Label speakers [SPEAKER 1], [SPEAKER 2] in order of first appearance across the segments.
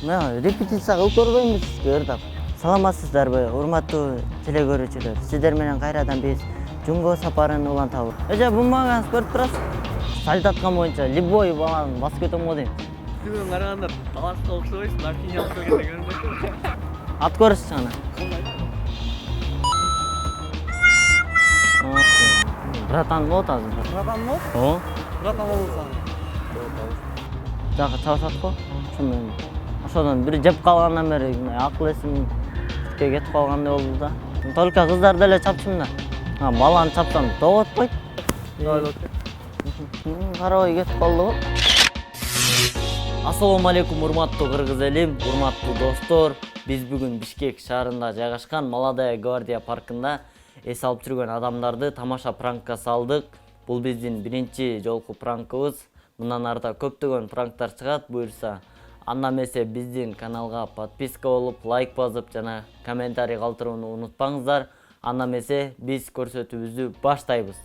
[SPEAKER 1] Мен репетиция кылып көрбөймүз сизге ырдап. Саламатсыздарбы, урматтуу телекөрүүчүлөр. Сиздер менен кайрадан биз Жунго сапарын улантабыз. Эже бумагаңыз көрүп турасыз. Салт аткан боюнча любой баланы басып кетем го дейм.
[SPEAKER 2] Сизден караганда таласка окшобойсуз, Архине окшогондой көрүнөт.
[SPEAKER 1] Ат көрүшсүз ана. Братан болот азыр.
[SPEAKER 2] Братан болот?
[SPEAKER 1] О,
[SPEAKER 2] Братан болсаң.
[SPEAKER 1] жакы чабышат го. Ошондон ошодон бир жеп калгандан бери акыл эсим кетип калгандай болду да. Только кыздар деле чапчым да. Баланы чапсам топ отпойт. Карабай кетип калды го. Ассаламу алейкум урматтуу кыргыз элим, урматтуу достор. Биз бүгүн Бишкек шаарында жайгашкан Молодая гвардия паркында эс алып жүргөн адамдарды тамаша пранкка салдык. Бул биздин биринчи жолку пранкыбыз. Мындан арта көптөгөн пранктар чыгат, буюрса. Анда эмесе биздин каналга подписка болуп, лайк басып жана комментарий калтырууну унутпаңыздар. Анда эмесе биз көрсөтүүбүздү баштайбыз.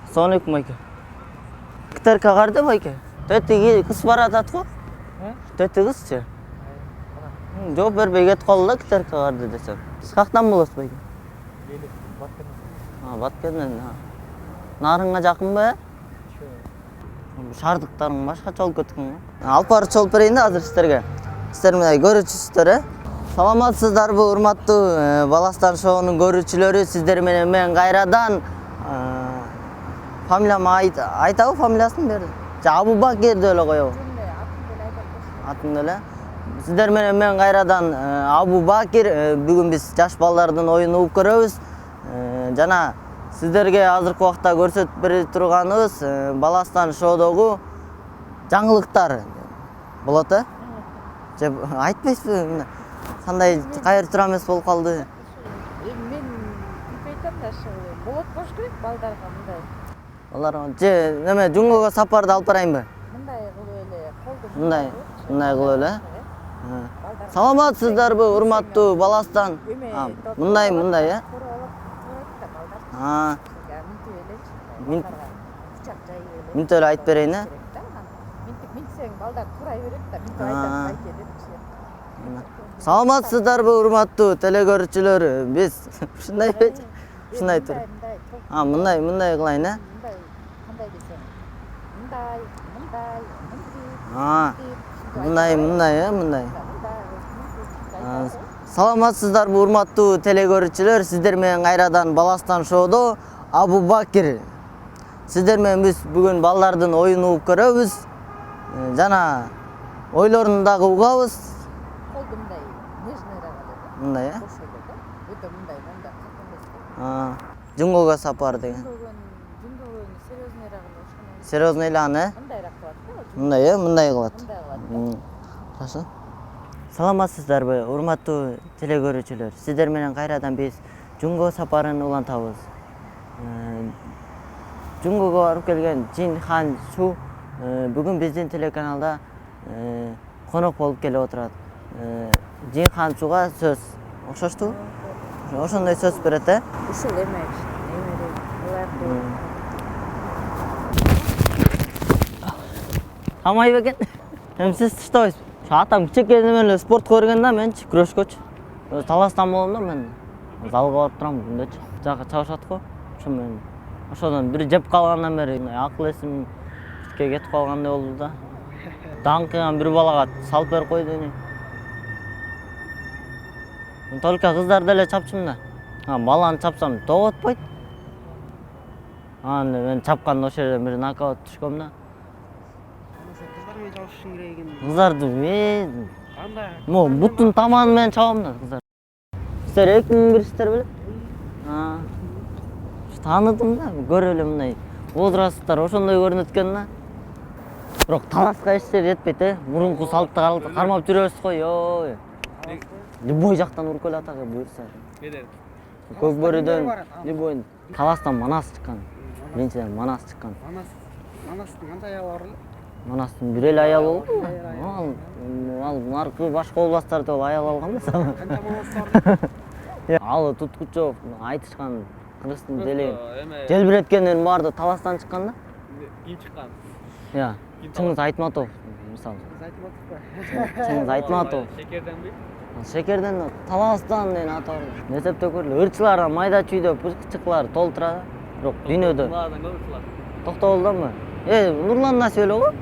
[SPEAKER 1] Assalamu alaikum байке. Ктерка карды байке? Төтү кыз баратат го? Төтү кызчы? Жооп бербей кетип калды да ктерка карды десем. Сиз кактан болосуз байке? Баткенден. Нарынга жакынбы? Шаардыктарың башкача болуп кеткен го. Алып барып чолуп берейин да азыр сиздерге. Сиздер мындай көрүүчүсүздөр, э? Саламатсыздарбы, урматтуу Баластан шоунун көрүүчүлөрү? Сиздер менен мен кайрадан фамилиямы айтабы, фамилиясын берди. Абу Бакир деп эле коебу. Атын деле. Сиздер менен мен кайрадан Абу Бакир. Бүгүн биз жаш балдардын оюн угуп көрөбүз. Жана сиздерге азыркы убакта көрсөтүп бере турганыбыз Баластан шоудогу жаңылыктар болот, э? Же айтпайсызбы? Кандай кайыр тура эмес болуп калды?
[SPEAKER 3] Мен айтам да, болот болуш керек балдарга мындай.
[SPEAKER 1] Алар же неме Жунгого сапарды алып барайынбы?
[SPEAKER 3] Мындай кылып эле колду.
[SPEAKER 1] Мындай кылып эле. Саламатсыздарбы, урматтуу Баластан? Мындай, э? Минтип эле айтып берейин, э?
[SPEAKER 3] Минтсең балдар турай берет да, минтип айтам байке деп.
[SPEAKER 1] Саламатсыздарбы, урматтуу телекөрүүчүлөр? Биз ушундай тур. Мындай кылайын, э?
[SPEAKER 3] Кандай десең? Мындай,
[SPEAKER 1] мындай. Саламатсыздарбы, урматтуу телекөрүүчүлөр? Сиздер менен кайрадан Баластан шоудо Абу Бакир. Сиздер менен биз бүгүн балдардын оюн угуп көрөбүз. Жана ойлорун дагы угабыз.
[SPEAKER 3] Колду мындай нежныйраак эле.
[SPEAKER 1] Мындай, э?
[SPEAKER 3] Өтө мындай.
[SPEAKER 1] Жунгого сапар деген.
[SPEAKER 3] Жунгого серьезныйраак эле.
[SPEAKER 1] Серьезный эле, э?
[SPEAKER 3] Мындайраак кылат да.
[SPEAKER 1] Мындай, мындай кылат.
[SPEAKER 3] Мындай кылат.
[SPEAKER 1] Хорошо. Саламатсыздарбы, урматтуу телекөрүүчүлөр? Сиздер менен кайрадан биз Жунго сапарын улантабыз. Жунгого барып келген Жин Хан Су бүгүн биздин телеканалда конок болуп келип отурат. Жин Хан Суга сөз окшошту? Ошондой сөз берет, э?
[SPEAKER 3] Ушул эме
[SPEAKER 1] Камай бекен. Сиз тыштабайсыз. Атам кичекейден эле спортко көргөн да, менчи күрөшкөчү. Таластан болом да мен. Залга барып турам күндөчү. Жакы чабышат го. Ошодон бир жеп калгандан бери акыл эсим кетип калгандай болду да. Даңкыган бир балага салып берип койду эне. Только кыздар деле чапчым да. Баланы чапсам топ отпойт. Мен чапканда ошол жерден бир нокаут түшкөм да.
[SPEAKER 2] Кыздар менен чабышышың керек экен.
[SPEAKER 1] Кыздарды мен
[SPEAKER 2] Кандай?
[SPEAKER 1] буттун таманы менен чабам да кыздар. Сиздер экиң бирсиздер беле? Таныдым да, көрүп эле мындай возрасттар ошондой көрүнөт экен да. Бирок таласка эчтер жетпейт, э? Мурунку салтты кармап жүрөбүз го, ой. Любой жактан уруп келе атак буюрса. Көк бөрүдөн любой таластан Манас чыккан. Биринчиден Манас чыккан.
[SPEAKER 2] Манастын канча аялы бар эле?
[SPEAKER 1] Манастын бир эле аял болду. Ал наркы башка областтарда аял алган да.
[SPEAKER 2] Канча Манас бар?
[SPEAKER 1] Ал туткучу айтышкан кыргыздын делеген. Желбиреткендердин баары таластан чыккан да.
[SPEAKER 2] Ким чыккан?
[SPEAKER 1] Чыңгыз Айтматов мисалы.
[SPEAKER 3] Сіз айтып отырсыз
[SPEAKER 1] Сен айтма атып.
[SPEAKER 2] Шекерден бүй.
[SPEAKER 1] Шекерден Таластан деген аты бар. Мектепте көрдүм. Ырчылар майда чүйдө пышкычыкылар толтурат. Бирок дүйнөдө
[SPEAKER 2] Мынадан көбүрчүлөр.
[SPEAKER 1] токтогулданбы? Нурлан Насиөл го?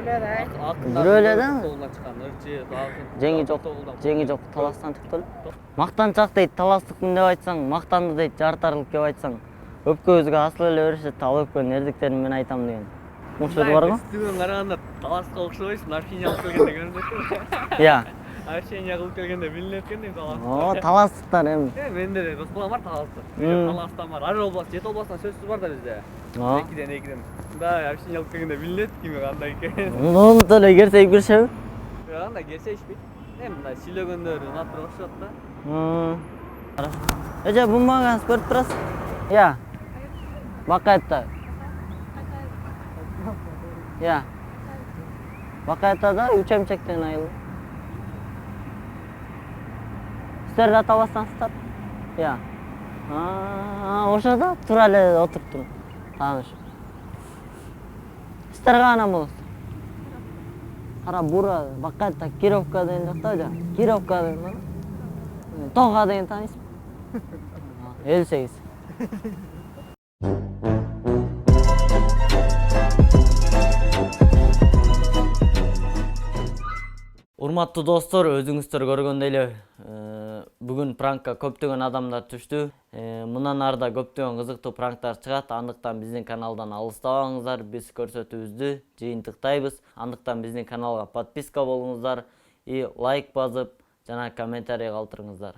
[SPEAKER 1] Бирөөлерден?
[SPEAKER 2] Толдан чыккан ырчы, дагы.
[SPEAKER 1] Жеңи жок, таластан чыкты эле. Мактанчак дейт, таластыкмын деп айтсаң, мактанды дейт, жартарылып кеп айтсаң, өпкөбүзгө асыл эле беришет, ал өпкөнүн эрдиктерин мен айтам деген. Мушур бар го?
[SPEAKER 2] Үстүгөн караганда таласка окшобойсуң, архиня кылып келгенде көрүнөт.
[SPEAKER 1] Я.
[SPEAKER 2] Архиня кылып келгенде билинет экен дейм талас.
[SPEAKER 1] О, таластыктар эми.
[SPEAKER 2] Менде де Роспулан бар таластыр. Таластан бар. Ар область, Жет областынан сөзсүз бар да бизде.
[SPEAKER 1] О.
[SPEAKER 2] Экиден. Да, архиня кылып келгенде билинет кими кандай экен.
[SPEAKER 1] Унут эле керсейип киришеби?
[SPEAKER 2] Анда келсе ишпейт. Мындай сүйлөгөндөр унап окшот да.
[SPEAKER 1] Хорошо. Эже бумаганы көрүп турасыз? Я. Бакайта. Я. Бакайтада 3 эмчектен айыл. Сіздер да таластансыздар? Я. Ошода тура эле отуруптур. Тааныш. Сіздер каана болосуз? Кара бура, Бакайта, Кировка деген жакта жа. Кировка деген бар. Тога деген таанысызбы? 58. Урматтуу достор, өзүңүздөр көргөндөй эле бүгүн пранкка көптөгөн адамдар түштү. Мындан арда көптөгөн кызыктуу пранктар чыгат. Андыктан биздин каналдан алыстабаңыздар. Биз көрсөтүүбүздү жыйынтыктайбыз. Андыктан биздин каналга подписка болуңуздар и лайк басып жана комментарий калтырыңыздар.